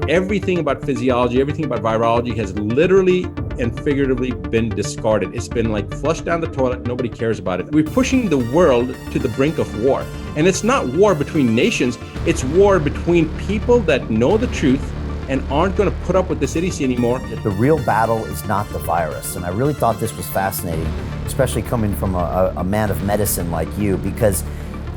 Everything about physiology, everything about virology has literally and figuratively been discarded. It's been like flushed down the toilet. Nobody cares about it. We're pushing the world to the brink of war. And it's not war between nations. It's war between people that know the truth and aren't going to put up with this idiocy anymore. The real battle is not the virus. And I really thought this was fascinating, especially coming from a man of medicine like you, because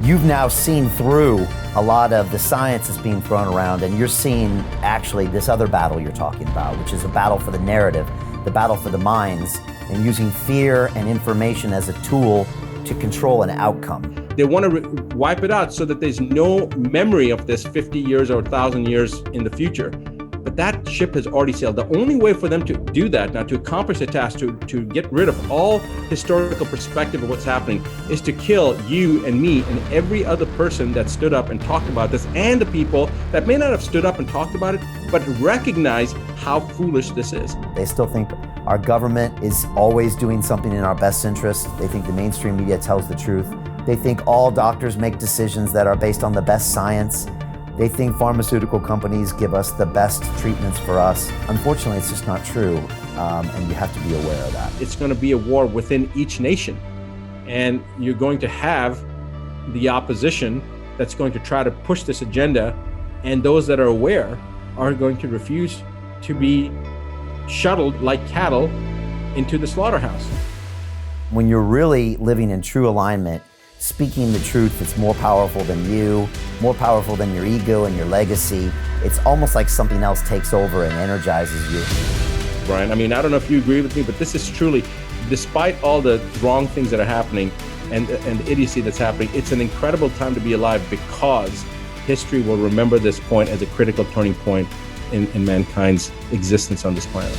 you've now seen through a lot of the science that's being thrown around, and you're seeing actually this other battle you're talking about, which is a battle for the narrative, the battle for the minds, and using fear and information as a tool to control an outcome. They want to wipe it out so that there's no memory of this 50 years or 1,000 years in the future. But that ship has already sailed. The only way for them to do that, now to accomplish the task, to get rid of all historical perspective of what's happening, is to kill you and me and every other person that stood up and talked about this, and the people that may not have stood up and talked about it, but recognize how foolish this is. They still think our government is always doing something in our best interest. They think the mainstream media tells the truth. They think all doctors make decisions that are based on the best science. They think pharmaceutical companies give us the best treatments for us. Unfortunately, it's just not true, and you have to be aware of that. It's going to be a war within each nation, and you're going to have the opposition that's going to try to push this agenda, and those that are aware are going to refuse to be shuttled like cattle into the slaughterhouse. When you're really living in true alignment, speaking the truth that's more powerful than you, more powerful than your ego and your legacy, it's almost like something else takes over and energizes you. Brian, I mean, I don't know if you agree with me, but this is truly, despite all the wrong things that are happening and the idiocy that's happening, it's an incredible time to be alive, because history will remember this point as a critical turning point in mankind's existence on this planet.